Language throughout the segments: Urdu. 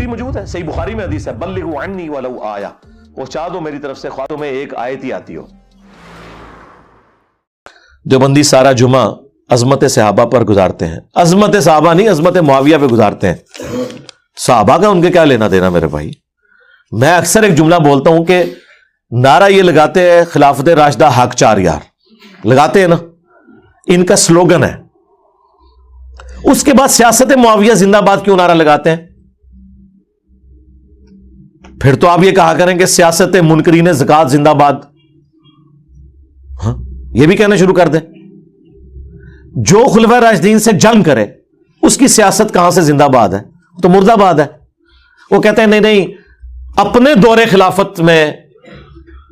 تفسیری موجود ہے، صحیح بخاری میں حدیث ہے، بلغوا عنی ولو آیا، پہنچا دو میری طرف سے خواہ تمہیں ایک آیت ہی آتی ہو۔ دیوبندی سارا جمعہ عظمت صحابہ پر گزارتے ہیں، عظمت صحابہ نہیں، عظمت معاویہ پہ گزارتے ہیں۔ صحابہ کا ان کے کیا لینا دینا میرے بھائی؟ میں اکثر ایک جملہ بولتا ہوں کہ نعرہ یہ لگاتے ہیں خلافت راشدہ حق چار یار، لگاتے ہیں نا، ان کا سلوگن ہے، اس کے بعد سیاست معاویہ زندہ باد کیوں نعرہ لگاتے ہیں؟ پھر تو آپ یہ کہا کریں کہ سیاست منکرین زکات زندہ باد، ہاں یہ بھی کہنا شروع کر دیں۔ جو خلفائے راشدین سے جنگ کرے اس کی سیاست کہاں سے زندہ باد ہے؟ تو مرد آباد ہے۔ وہ کہتے ہیں نہیں نہیں، اپنے دور خلافت میں،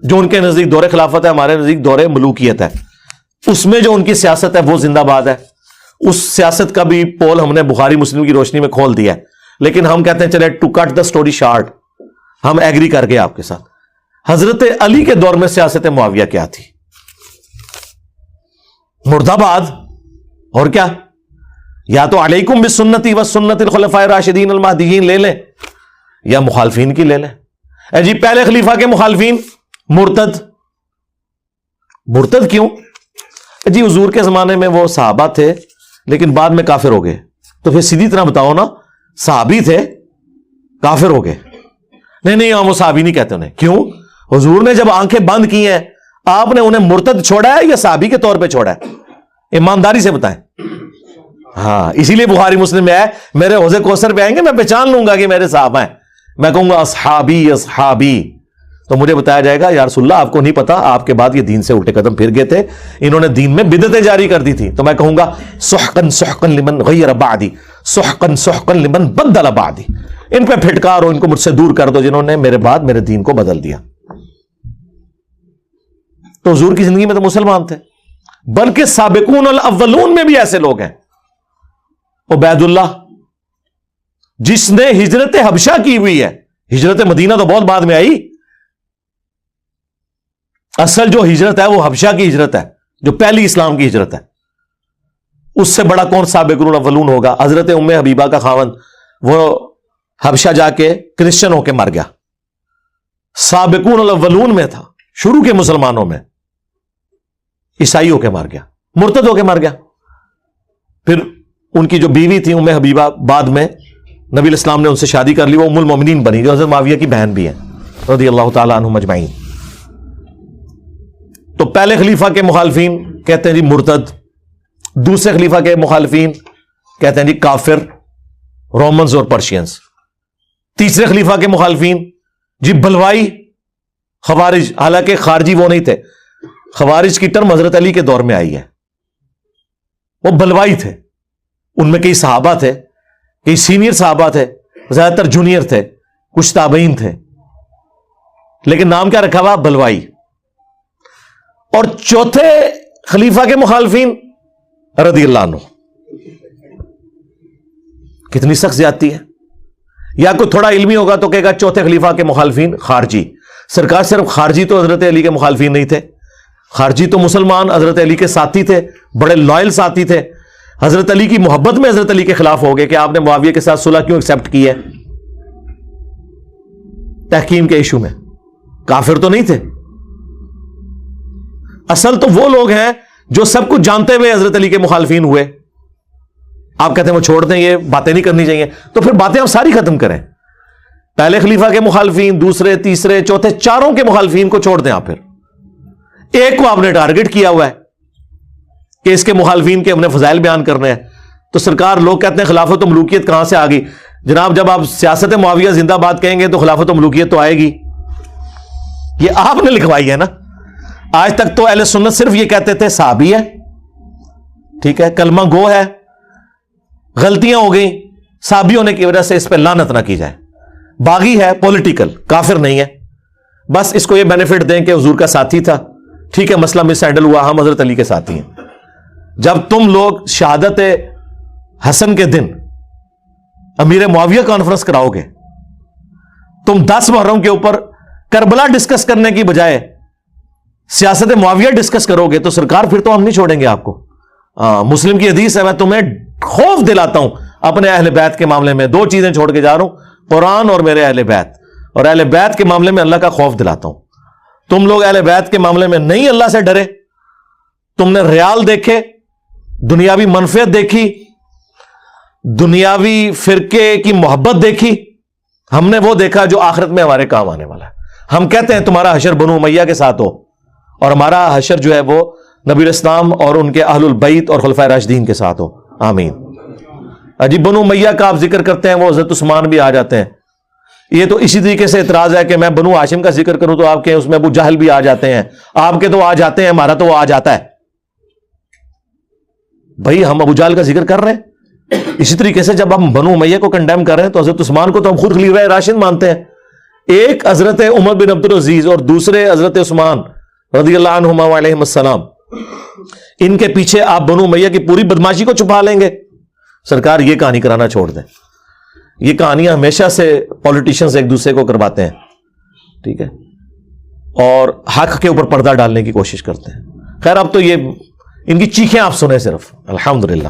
جو ان کے نزدیک دور خلافت ہے، ہمارے نزدیک دور ملوکیت ہے، اس میں جو ان کی سیاست ہے وہ زندہ باد ہے۔ اس سیاست کا بھی پول ہم نے بخاری مسلم کی روشنی میں کھول دیا ہے، لیکن ہم کہتے ہیں چلے to cut the story short, ہم ایگری کر گئے آپ کے ساتھ۔ حضرت علی کے دور میں سیاست معاویہ کیا تھی؟ مرد آباد۔ اور کیا؟ یا تو علیکم بسنتی وسنت الخلفاء الراشدین المہدیین لے لیں، یا مخالفین کی لے لیں۔ اے جی پہلے خلیفہ کے مخالفین مرتد۔ مرتد کیوں؟ جی حضور کے زمانے میں وہ صحابہ تھے لیکن بعد میں کافر ہو گئے، تو پھر سیدھی طرح بتاؤ نا، صحابی تھے کافر ہو گئے؟ نہیں نہیں، ہم وہ صحابی نہیں کہتے انہیں۔ کیوں؟ حضور نے جب آنکھیں بند کی ہیں، آپ نے انہیں مرتد چھوڑا ہے یا صحابی کے طور پہ چھوڑا ہے؟ ایمانداری سے بتائیں۔ ہاں اسی لیے بخاری مسلم میں ہے، میرے حوض کوثر پہ آئیں گے میں پہچان لوں گا کہ میرے صحابہ ہیں، میں کہوں گا اصحابی اصحابی، تو مجھے بتایا جائے گا یا رسول اللہ آپ کو نہیں پتا، آپ کے بعد یہ دین سے الٹے قدم پھر گئے تھے، انہوں نے دین میں بدعتیں جاری کر دی تھی، تو میں کہوں گا سحقن سحقن لمن غیر بعدی، سحقن سحقن لمن بدل بعدی، ان پہ پھٹکارو، ان کو مجھ سے دور کر دو جنہوں نے میرے بعد میرے دین کو بدل دیا۔ تو حضور کی زندگی میں تو مسلمان تھے، بلکہ سابقون الاولون میں بھی ایسے لوگ ہیں۔ عبید اللہ جس نے ہجرت حبشہ کی ہوئی ہے، ہجرت مدینہ تو بہت بعد میں آئی، اصل جو ہجرت ہے وہ حبشہ کی ہجرت ہے، جو پہلی اسلام کی ہجرت ہے۔ اس سے بڑا کون سابقون الاولون ہوگا؟ حضرت ام حبیبہ کا خاوند، وہ حبشہ جا کے کرسچن ہو کے مر گیا، سابقون الاولون میں تھا، شروع کے مسلمانوں میں، عیسائی ہو کے مر گیا، مرتد ہو کے مر گیا۔ پھر ان کی جو بیوی تھی ام حبیبہ، بعد میں نبی الاسلام نے ان سے شادی کر لی، وہ ام المومنین بنی، جو حضرت معاویہ کی بہن بھی ہیں رضی اللہ تعالی عنہم اجمعین۔ تو پہلے خلیفہ کے مخالفین کہتے ہیں جی مرتد، دوسرے خلیفہ کے مخالفین کہتے ہیں جی کافر، رومنز اور پرشینز، تیسرے خلیفہ کے مخالفین جی بلوائی، خوارج، حالانکہ خارجی وہ نہیں تھے، خوارج کی ٹرم حضرت علی کے دور میں آئی ہے، وہ بلوائی تھے، ان میں کئی صحابہ تھے، کئی سینئر صحابہ تھے، زیادہ تر جونیئر تھے، کچھ تابعین تھے، لیکن نام کیا رکھا ہوا؟ بلوائی۔ اور چوتھے خلیفہ کے مخالفین رضی اللہ عنہ، کتنی سخت زیادتی ہے۔ یا کوئی تھوڑا علمی ہوگا تو کہے گا چوتھے خلیفہ کے مخالفین خارجی، سرکار صرف خارجی تو حضرت علی کے مخالفین نہیں تھے، خارجی تو مسلمان حضرت علی کے ساتھی تھے، بڑے لائل ساتھی تھے، حضرت علی کی محبت میں حضرت علی کے خلاف ہو گئے کہ آپ نے معاویہ کے ساتھ صلح کیوں ایکسپٹ کی ہے تحکیم کے ایشو میں؟ کافر تو نہیں تھے۔ اصل تو وہ لوگ ہیں جو سب کچھ جانتے ہوئے حضرت علی کے مخالفین ہوئے، آپ کہتے ہیں وہ چھوڑ دیں، یہ باتیں نہیں کرنی چاہیے، تو پھر باتیں ہم ساری ختم کریں، پہلے خلیفہ کے مخالفین، دوسرے، تیسرے، چوتھے، چاروں کے مخالفین کو چھوڑ دیں آپ، پھر ایک کو آپ نے ٹارگٹ کیا ہوا ہے کہ اس کے مخالفین کے ہم نے فضائل بیان کرنے ہیں، تو سرکار لوگ کہتے ہیں خلافت و ملوکیت کہاں سے آ گئی؟ جناب جب آپ سیاست معاویہ زندہ باد کہیں گے تو خلافت و ملوکیت تو آئے گی، یہ آپ نے لکھوائی ہے نا۔ آج تک تو اہل سنت صرف یہ کہتے تھے صحابی ہے، ٹھیک ہے، کلمہ گو ہے، غلطیاں ہو گئیں، صحابی ہونے کی وجہ سے اس پہ لعنت نہ کی جائے، باغی ہے، پولیٹیکل، کافر نہیں ہے، بس اس کو یہ بینیفٹ دیں کہ حضور کا ساتھی تھا، ٹھیک ہے، مسئلہ مس ہینڈل ہوا، ہم حضرت علی کے ساتھی ہیں۔ جب تم لوگ شہادت حسن کے دن امیر معاویہ کانفرنس کراؤ گے، تم 10 محرم کے اوپر کربلا ڈسکس کرنے کی بجائے سیاست معاویہ ڈسکس کرو گے تو سرکار پھر تو ہم نہیں چھوڑیں گے آپ کو۔ مسلم کی حدیث ہے، میں تمہیں خوف دلاتا ہوں اپنے اہل بیت کے معاملے میں، 2 چیزیں چھوڑ کے جا رہا ہوں، قرآن اور میرے اہل بیت، اور اہل بیت کے معاملے میں اللہ کا خوف دلاتا ہوں. تم لوگ اہل بیت کے معاملے میں نہیں اللہ سے ڈرے، تم نے ریال دیکھے، دنیاوی منفعت دیکھی، دنیاوی فرقے کی محبت دیکھی. ہم نے وہ دیکھا جو آخرت میں ہمارے کام آنے والا ہے. ہم کہتے ہیں تمہارا حشر بنو امیہ کے ساتھ ہو، اور ہمارا حشر جو ہے وہ نبی الاسلام اور ان کے اہل البیت اور خلفائے راشدین کے ساتھ ہو. آمین. عجیب بنو امیہ کا آپ ذکر کرتے ہیں، وہ حضرت عثمان بھی آ جاتے ہیں. یہ تو اسی طریقے سے اعتراض ہے کہ میں بنو ہاشم کا ذکر کروں تو آپ کے اس میں ابو جہل بھی آ جاتے ہیں. آپ کے تو آ جاتے ہیں، ہمارا تو وہ آ جاتا ہے. بھائی ہم ابو جہل کا ذکر کر رہے ہیں. اسی طریقے سے جب ہم بنو امیہ کو کنڈیم کر رہے ہیں تو حضرت عثمان کو تو ہم خود خلیفہ راشد مانتے ہیں. ایک حضرت عمر بن عبد العزیز اور دوسرے حضرت عثمان رضی اللہ عنہما علیہم السلام، ان کے پیچھے آپ بنو امیہ کی پوری بدماشی کو چھپا لیں گے؟ سرکار یہ کہانی کرانا چھوڑ دیں. یہ کہانیاں ہمیشہ سے پولیٹیشنز ایک دوسرے کو کرواتے ہیں، ٹھیک ہے، اور حق کے اوپر پردہ ڈالنے کی کوشش کرتے ہیں. خیر اب تو یہ ان کی چیخیں آپ سنیں صرف. الحمدللہ.